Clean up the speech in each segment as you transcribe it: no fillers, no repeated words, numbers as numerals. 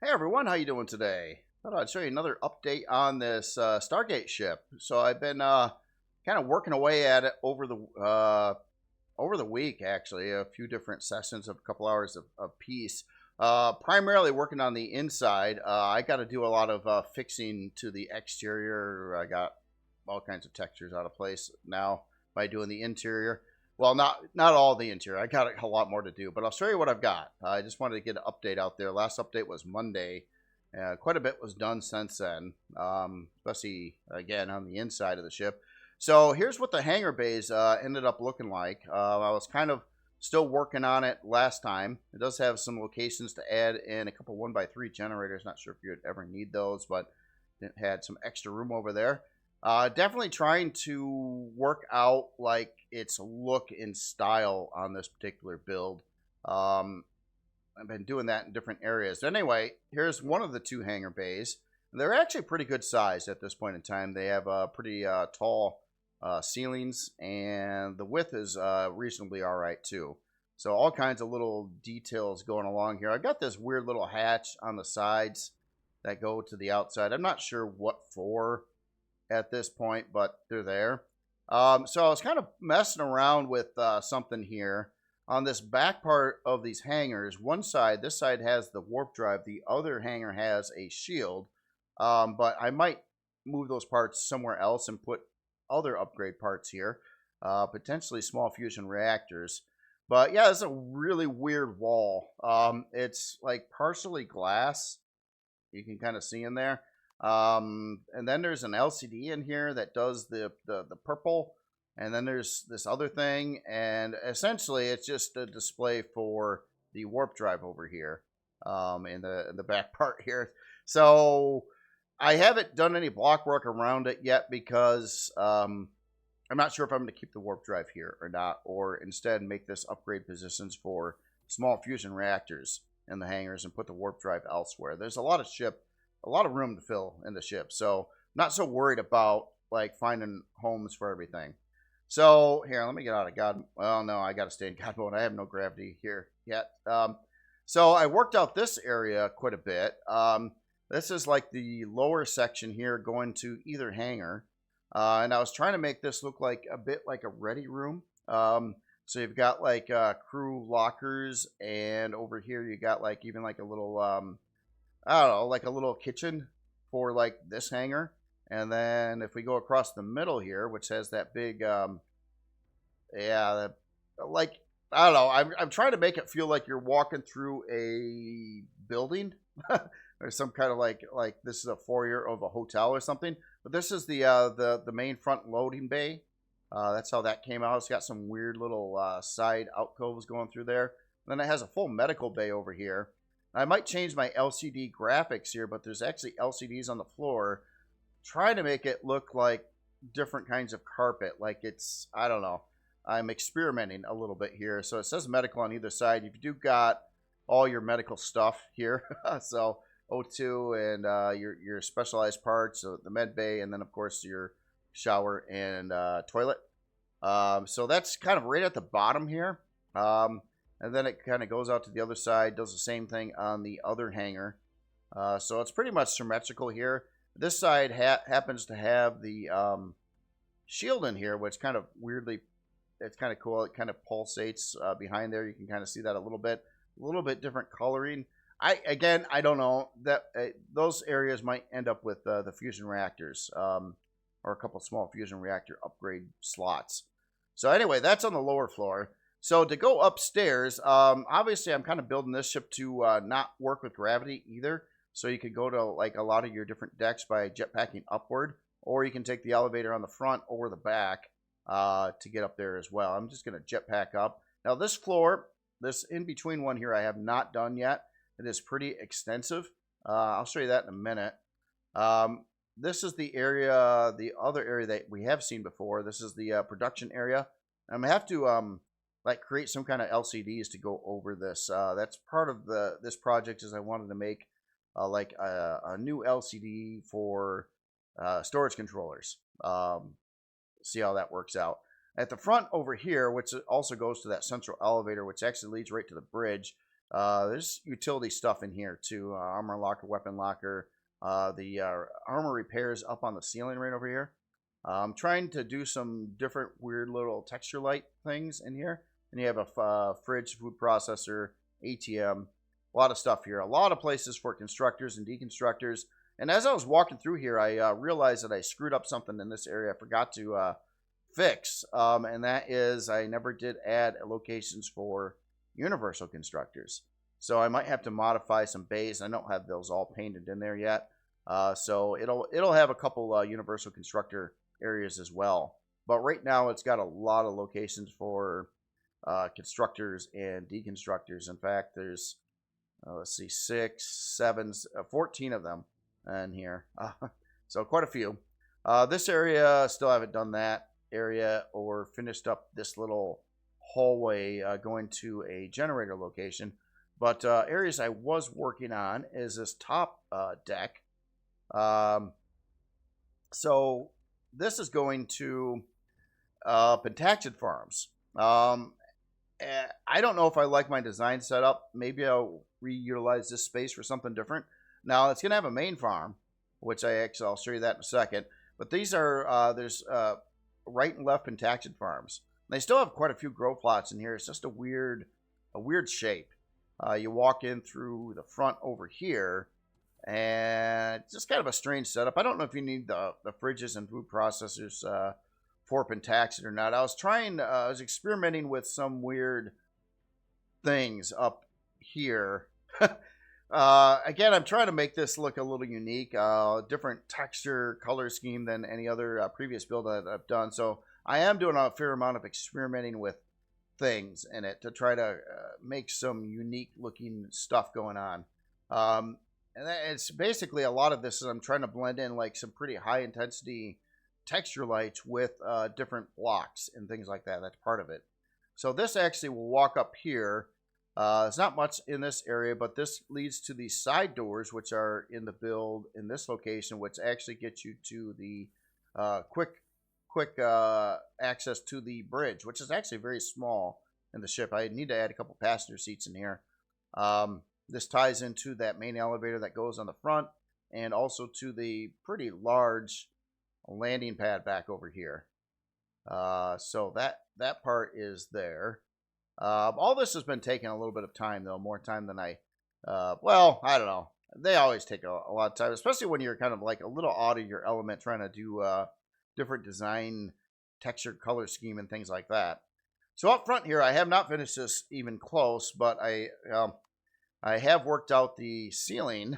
Hey everyone, how you doing today? Thought I'd show you another update on this Stargate ship. So I've been kind of working away at it over the week, actually, a few different sessions of a couple hours of peace. Primarily working on the inside. I got to do a lot of fixing to the exterior. I got all kinds of textures out of place now by doing the interior. Well, not all the interior. I got a lot more to do, but I'll show you what I've got. I just wanted to get an update out there. Last update was Monday. Quite a bit was done since then, especially, again, on the inside of the ship. So here's what the hangar bays ended up looking like. I was kind of still working on it last time. It does have some locations to add in a couple 1x3 generators. Not sure if you'd ever need those, but it had some extra room over there. Definitely trying to work out like its look and style on this particular build. I've been doing that in different areas. Anyway, here's one of the two hangar bays. They're actually pretty good size at this point in time. They have pretty tall ceilings, and the width is reasonably all right too. So all kinds of little details going along here. I've got this weird little hatch on the sides that go to the outside. I'm not sure what for at this point, but they're there. So I was kind of messing around with something here on this back part of these hangars. One side, this side has the warp drive. The other hangar has a shield, but I might move those parts somewhere else and put other upgrade parts here, potentially small fusion reactors. But yeah, it's a really weird wall. It's like partially glass. You can kind of see in there. And then there's an LCD in here that does the purple, and then there's this other thing, and essentially it's just a display for the warp drive over here in the back part here. So I haven't done any block work around it yet because I'm not sure if I'm going to keep the warp drive here or not, or instead make this upgrade positions for small fusion reactors in the hangars and put the warp drive elsewhere. There's a lot of room to fill in the ship, so not so worried about like finding homes for everything. So here, let me get out of God. Well, no, I got to stay in God mode. I have no gravity here yet. So I worked out this area quite a bit. This is like the lower section here going to either hangar, and I was trying to make this look like a bit like a ready room. So you've got like crew lockers, and over here you got like even like a little I don't know, like a little kitchen for like this hangar. And then if we go across the middle here, which has that big, like, I don't know, I'm trying to make it feel like you're walking through a building or some kind of like this is a foyer of a hotel or something. But this is the main front loading bay. That's how that came out. It's got some weird little side alcoves going through there. And then it has a full medical bay over here. I might change my LCD graphics here, but there's actually LCDs on the floor. Trying to make it look like different kinds of carpet. Like it's, I don't know. I'm experimenting a little bit here. So it says medical on either side. You do got all your medical stuff here. So O2 and your specialized parts, so the med bay, and then of course your shower and toilet. So that's kind of right at the bottom here. And then it kind of goes out to the other side, does the same thing on the other hangar. So it's pretty much symmetrical here. This side happens to have the shield in here, which kind of weirdly, it's kind of cool. It kind of pulsates behind there. You can kind of see that a little bit different coloring. I don't know that those areas might end up with the fusion reactors or a couple small fusion reactor upgrade slots. So anyway, that's on the lower floor. So to go upstairs, obviously I'm kind of building this ship to not work with gravity either. So you could go to like a lot of your different decks by jetpacking upward, or you can take the elevator on the front or the back to get up there as well. I'm just going to jetpack up. Now this floor, this in-between one here I have not done yet. It is pretty extensive. I'll show you that in a minute. This is the area, the other area that we have seen before. This is the production area. I'm going to have to like create some kind of LCDs to go over this. That's part of this project is I wanted to make like a new LCD for storage controllers. See how that works out. At the front over here, which also goes to that central elevator, which actually leads right to the bridge, There's utility stuff in here too. Armor locker, weapon locker. The armor repairs up on the ceiling right over here. I'm trying to do some different weird little texture light things in here. And you have a fridge, food processor, ATM, a lot of stuff here. A lot of places for constructors and deconstructors. And as I was walking through here, I realized that I screwed up something in this area I forgot to fix. And that is I never did add locations for universal constructors. So I might have to modify some bays. I don't have those all painted in there yet. So it'll have a couple universal constructor areas as well. But right now it's got a lot of locations for constructors and deconstructors. In fact, there's let's see, 14 of them in here. So quite a few. This area, still haven't done that area or finished up this little hallway going to a generator location. But areas I was working on is this top deck. So this is going to Pentaxid Farms. I don't know if I like my design setup. Maybe I'll reutilize this space for something different. Now it's going to have a main farm, which I'll show you that in a second. But these are there's right and left Pentaxid Farms. They still have quite a few grow plots in here. It's just a weird shape. You walk in through the front over here, and it's just kind of a strange setup. I don't know if you need the fridges and food processors for Pentaxid or not. I was experimenting with some weird things up here. Again, I'm trying to make this look a little unique, different texture, color scheme than any other previous build that I've done. So I am doing a fair amount of experimenting with things in it to try to make some unique looking stuff going on. And it's basically a lot of this is I'm trying to blend in like some pretty high intensity texture lights with different blocks and things like that. That's part of it. So this actually will walk up here. There's not much in this area, but this leads to these side doors, which are in the build in this location, which actually gets you to the quick access to the bridge, which is actually very small in the ship. I need to add a couple passenger seats in here. This ties into that main elevator that goes on the front and also to the pretty large landing pad back over here. So that part is there. All this has been taking a little bit of time, though, more time than I don't know. They always take a lot of time, especially when you're kind of like a little out of your element trying to do different design, texture, color scheme, and things like that. So up front here, I have not finished this even close, but I have worked out the ceiling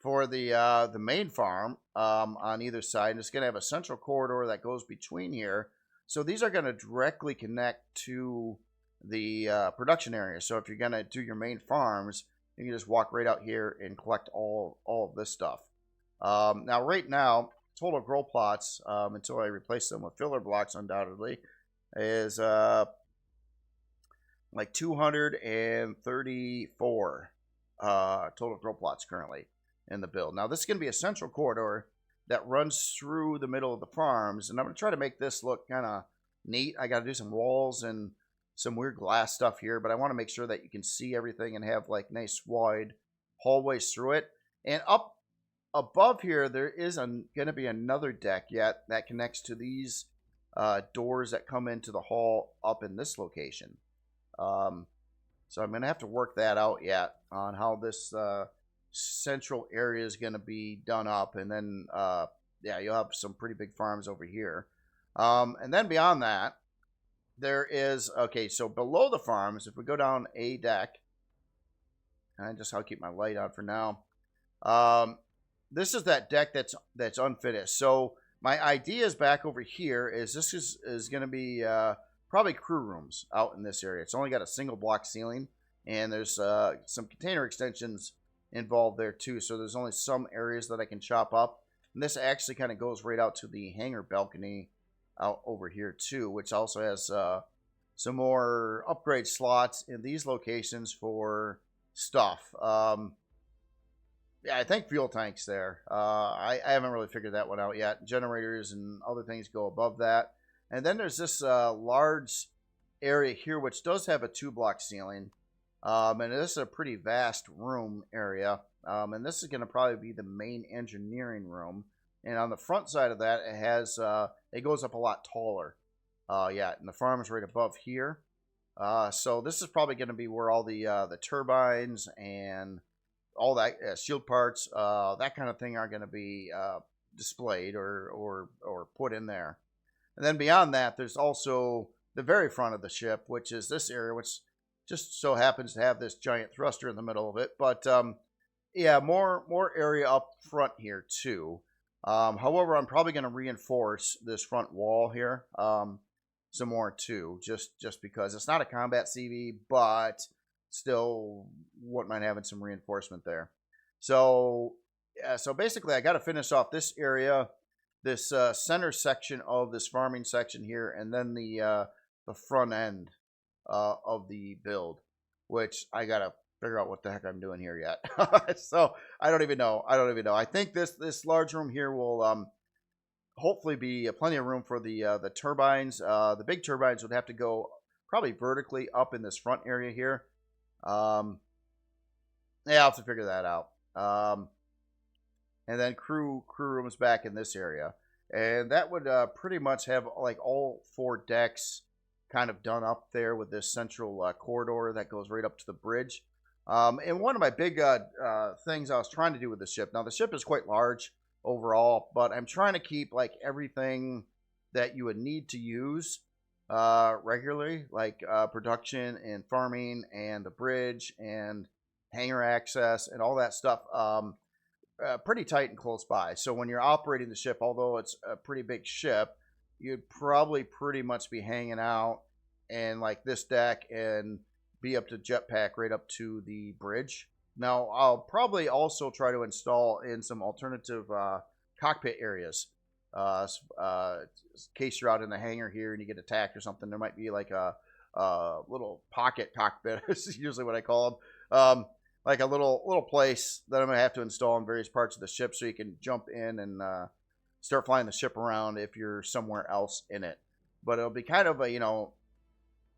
for the main farm on either side. And it's going to have a central corridor that goes between here. So these are going to directly connect to the production area. So if you're going to do your main farms, you can just walk right out here and collect all of this stuff. Now, right now, total grow plots, until I replace them with filler blocks, undoubtedly, is like 234 total grow plots currently in the build. Now, this is going to be a central corridor that runs through the middle of the farms, and I'm going to try to make this look kind of neat. I got to do some walls and some weird glass stuff here, but I want to make sure that you can see everything and have like nice wide hallways through it. And up above here, there is going to be another deck yet that connects to these doors that come into the hall up in this location. So I'm going to have to work that out yet on how this central area is going to be done up. And then, yeah, you'll have some pretty big farms over here. And then beyond that, there is, okay, so below the farms, if we go down a deck, and I'll keep my light on for now. This is that deck that's unfinished. So my idea is back over here is this is going to be probably crew rooms out in this area. It's only got a single block ceiling, and there's some container extensions involved there too. So there's only some areas that I can chop up. And this actually kind of goes right out to the hangar balcony out over here too, which also has some more upgrade slots in these locations for stuff. Yeah, I think fuel tanks there. I haven't really figured that one out yet. Generators and other things go above that. And then there's this large area here, which does have a 2-block ceiling. And this is a pretty vast room area. And this is going to probably be the main engineering room. And on the front side of that, it has it goes up a lot taller. Yeah, and the farm is right above here. So this is probably going to be where all the turbines and all that shield parts, that kind of thing, are going to be displayed or put in there. And then beyond that, there's also the very front of the ship, which is this area, which just so happens to have this giant thruster in the middle of it. But yeah, more area up front here too. However, I'm probably going to reinforce this front wall here some more too, just because it's not a combat CV, but still wouldn't mind having some reinforcement there. So yeah, so basically I got to finish off this area, this center section of this farming section here, and then the front end of the build, which I gotta figure out what the heck I'm doing here yet. So I don't even know. I think this large room here will hopefully be plenty of room for the turbines. The big turbines would have to go probably vertically up in this front area here. Yeah, I'll have to figure that out. And then crew rooms back in this area, and that would pretty much have like all 4 decks kind of done up there with this central corridor that goes right up to the bridge. And one of my big things I was trying to do with the ship. Now the ship is quite large overall, but I'm trying to keep like everything that you would need to use regularly, like production and farming and the bridge and hangar access and all that stuff, pretty tight and close by. So when you're operating the ship, although it's a pretty big ship, you'd probably pretty much be hanging out and like this deck and be up to jetpack right up to the bridge. Now I'll probably also try to install in some alternative cockpit areas. In case you're out in the hangar here and you get attacked or something, there might be like a little pocket cockpit. This is usually what I call them. Like a little place that I'm gonna have to install in various parts of the ship, so you can jump in and start flying the ship around if you're somewhere else in it. But it'll be kind of a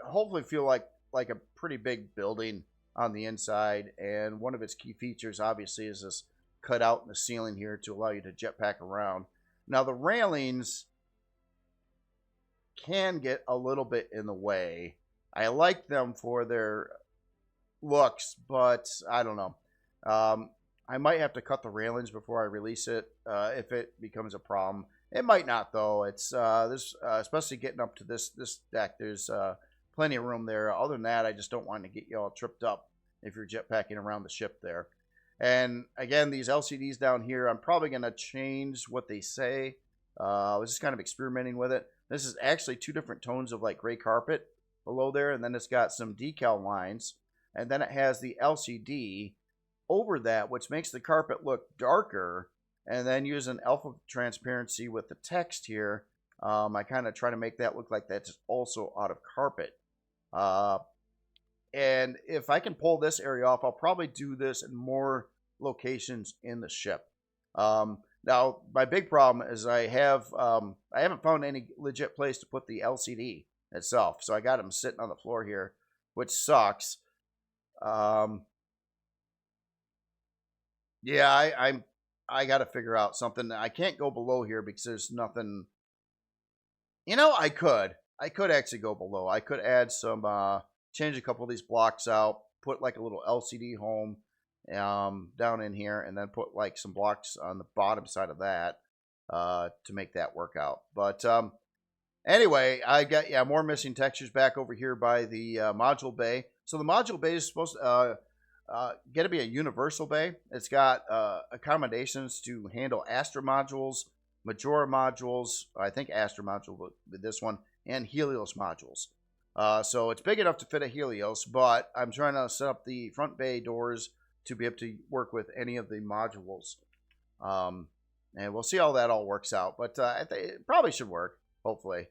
hopefully feel like a pretty big building on the inside. And one of its key features, obviously, is this cutout in the ceiling here to allow you to jetpack around. Now the railings can get a little bit in the way. I like them for their looks, but I don't know. I might have to cut the railings before I release it if it becomes a problem. It might not though. It's this especially getting up to this deck. There's plenty of room there. Other than that, I just don't want to get you all tripped up if you're jetpacking around the ship there. And again, these LCDs down here, I'm probably going to change what they say. I was just kind of experimenting with it. This is actually 2 different tones of like gray carpet below there, and then it's got some decal lines. And then it has the LCD over that, which makes the carpet look darker. And then using alpha transparency with the text here, I kind of try to make that look like that's also out of carpet. And if I can pull this area off, I'll probably do this in more locations in the ship. Now, my big problem is I haven't found any legit place to put the LCD itself. So I got them sitting on the floor here, which sucks. Yeah, I got to figure out something. I can't go below here because there's nothing. I could actually go below. I could add some, change a couple of these blocks out, put like a little LCD home down in here, and then put like some blocks on the bottom side of that to make that work out. But anyway, I got more missing textures back over here by the module bay. So the module bay is supposed to get to be a universal bay. It's got accommodations to handle Astra modules, Majora modules, I think Astra module with this one, and Helios modules. So it's big enough to fit a Helios, but I'm trying to set up the front bay doors to be able to work with any of the modules. And we'll see how that all works out. But I think it probably should work, hopefully.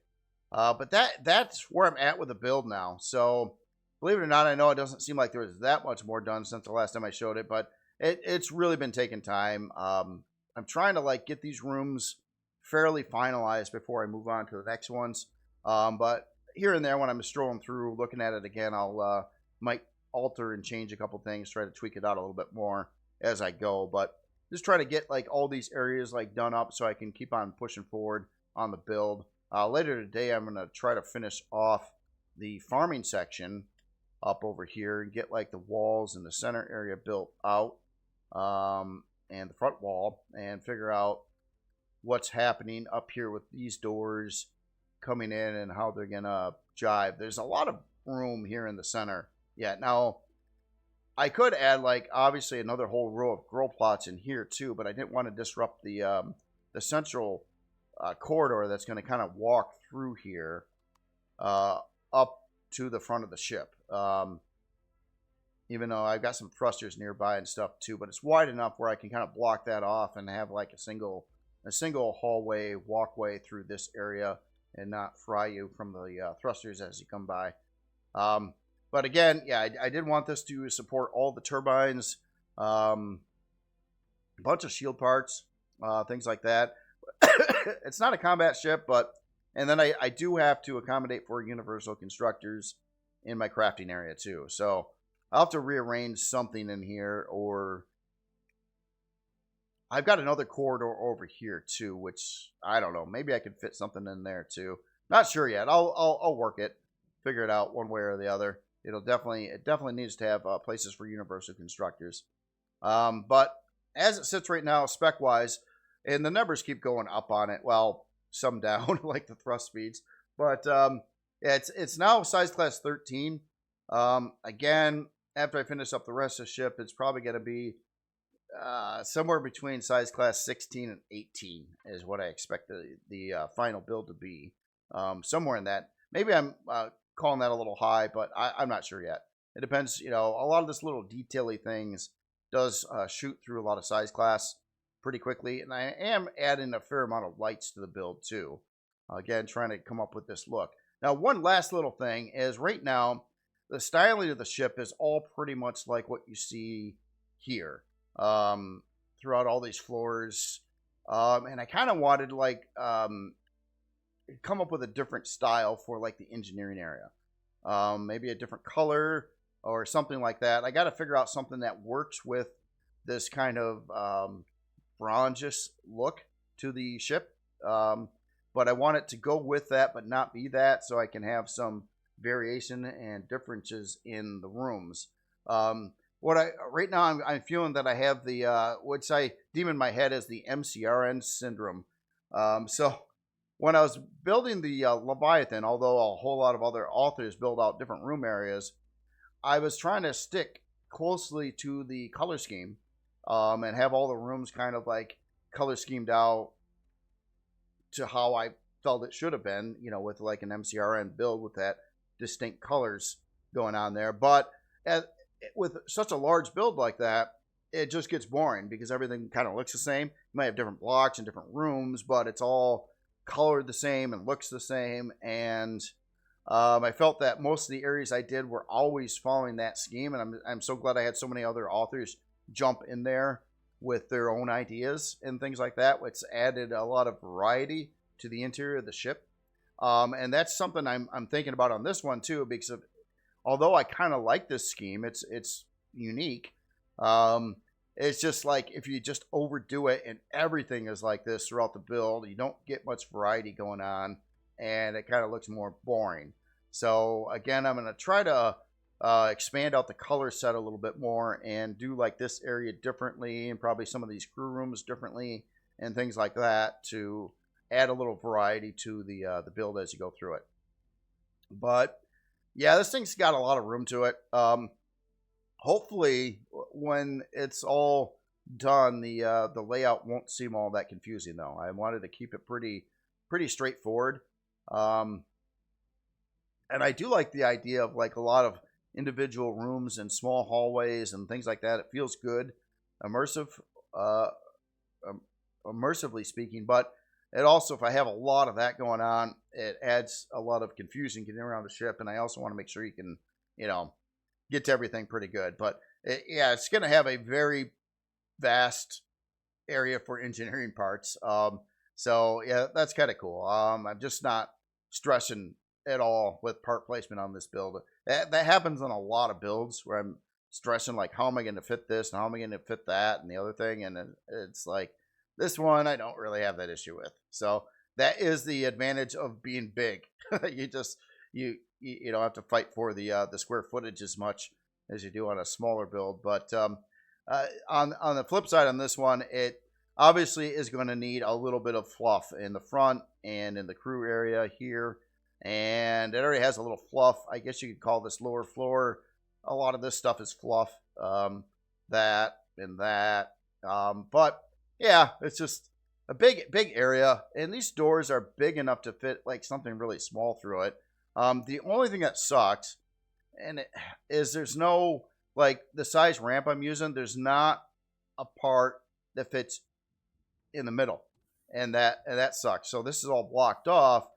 But that's where I'm at with the build now. So believe it or not, I know it doesn't seem like there was that much more done since the last time I showed it, but it's really been taking time. I'm trying to like get these rooms fairly finalized before I move on to the next ones. But here and there, when I'm strolling through, looking at it again, I'll might alter and change a couple things, try to tweak it out a little bit more as I go. But just try to get like all these areas like done up so I can keep on pushing forward on the build. Later today, I'm going to try to finish off the farming section up over here and get like the walls in the center area built out, and the front wall, and figure out what's happening up here with these doors coming in and how they're going to jive. There's a lot of room here in the center. Yeah, now I could add like obviously another whole row of grow plots in here too, but I didn't want to disrupt the central corridor that's going to kind of walk through here up to the front of the ship. Even though I've got some thrusters nearby and stuff too, but it's wide enough where I can kind of block that off and have like a single hallway walkway through this area and not fry you from the thrusters as you come by. But again, yeah, I did want this to support all the turbines, a bunch of shield parts, things like that. It's not a combat ship, but, and then I do have to accommodate for universal constructors in my crafting area too. So I'll have to rearrange something in here, or I've got another corridor over here too, which I don't know. Maybe I could fit something in there too. Not sure yet. I'll work it, figure it out one way or the other. It definitely needs to have places for universal constructors. But as it sits right now, spec wise, and the numbers keep going up on it. Well, some down like the thrust speeds, but it's now size class 13. Again, after I finish up the rest of the ship, it's probably going to be somewhere between size class 16 and 18 is what I expect the final build to be. Somewhere in that. Maybe I'm calling that a little high, but I'm not sure yet. It depends. You know, a lot of this little detail-y things does shoot through a lot of size class pretty quickly, and I am adding a fair amount of lights to the build too. Again, trying to come up with this look. Now, one last little thing is right now, the styling of the ship is all pretty much like what you see here throughout all these floors. And I kind of wanted like come up with a different style for like the engineering area. Maybe a different color or something like that. I got to figure out something that works with this kind of bronzes look to the ship. But I want it to go with that, but not be that, so I can have some variation and differences in the rooms. Right now I'm feeling that I have the which I deem in my head as the MCRN syndrome. So when I was building the Leviathan, although a whole lot of other authors build out different room areas, I was trying to stick closely to the color scheme and have all the rooms kind of like color schemed out to how I felt it should have been, you know, with like an MCRN build with that distinct colors going on there. But with such a large build like that, it just gets boring because everything kind of looks the same. You might have different blocks and different rooms, but it's all colored the same and looks the same. And I felt that most of the areas I did were always following that scheme, and I'm so glad I had so many other authors jump in there with their own ideas and things like that, which added a lot of variety to the interior of the ship. And that's something I'm thinking about on this one too, because although I kind of like this scheme, it's unique. It's just like if you just overdo it and everything is like this throughout the build, you don't get much variety going on, and it kind of looks more boring. So again, I'm going to try to expand out the color set a little bit more and do like this area differently, and probably some of these crew rooms differently and things like that to add a little variety to the build as you go through it. But yeah, this thing's got a lot of room to it. Hopefully when it's all done, the layout won't seem all that confusing though. I wanted to keep it pretty straightforward. And I do like the idea of like a lot of individual rooms and small hallways and things like that. It feels good, immersively speaking, but it also, if I have a lot of that going on, it adds a lot of confusion getting around the ship, and I also want to make sure you can, you know, get to everything pretty good. But yeah, it's going to have a very vast area for engineering parts. So yeah, that's kind of cool. I'm just not stressing at all with part placement on this build. That happens on a lot of builds where I'm stressing like, how am I going to fit this and how am I going to fit that and the other thing, and it's like this one I don't really have that issue with. So that is the advantage of being big. you just you don't have to fight for the square footage as much as you do on a smaller build. But on the flip side on this one, it obviously is going to need a little bit of fluff in the front and in the crew area here. And it already has a little fluff. I guess you could call this lower floor. A lot of this stuff is fluff. That and that. But yeah, it's just a big area. And these doors are big enough to fit like something really small through it. The only thing that sucks is there's no, like the size ramp I'm using, there's not a part that fits in the middle. And that sucks. So this is all blocked off.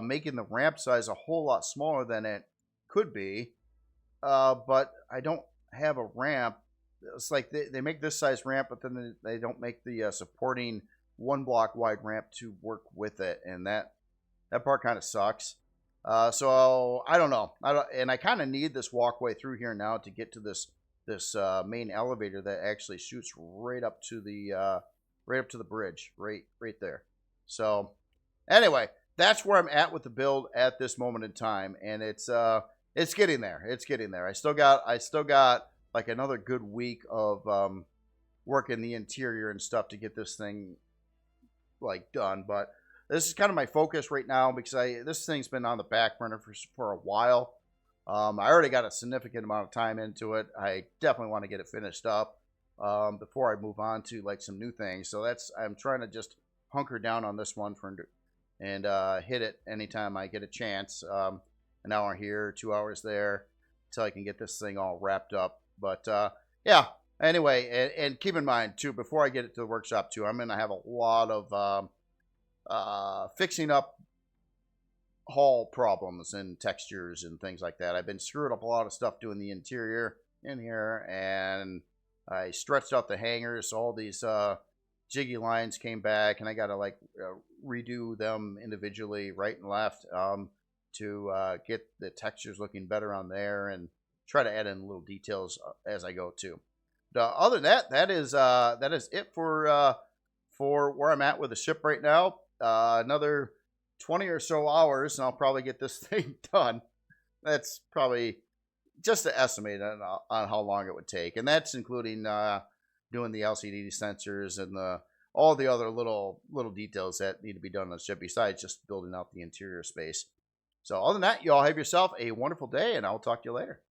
Making the ramp size a whole lot smaller than it could be, but I don't have a ramp. It's like they make this size ramp, but then they don't make the supporting 1 block wide ramp to work with it, and that part kind of sucks. So I don't know. And I kind of need this walkway through here now to get to this main elevator that actually shoots right up to the bridge, right there. So anyway, that's where I'm at with the build at this moment in time, and it's getting there. It's getting there. I still got like another good week of working the interior and stuff to get this thing like done. But this is kind of my focus right now because this thing's been on the back burner for a while. I already got a significant amount of time into it. I definitely want to get it finished up before I move on to like some new things. So I'm trying to just hunker down on this one and hit it anytime I get a chance. An hour here, 2 hours there, until I can get this thing all wrapped up. But yeah, anyway, and keep in mind too, before I get it to the workshop too, I'm going to have a lot of fixing up hull problems and textures and things like that. I've been screwing up a lot of stuff doing the interior in here, and I stretched out the hangers, so all these jiggy lines came back, and I got to like redo them individually, right and left, to get the textures looking better on there, and try to add in little details as I go too. Other than that, that is it for where I'm at with the ship right now. Another 20 or so hours, and I'll probably get this thing done. That's probably just an estimate on how long it would take, and that's including doing the LCD sensors and all the other little details that need to be done on the ship besides just building out the interior space. So other than that, you all have yourself a wonderful day, and I'll talk to you later.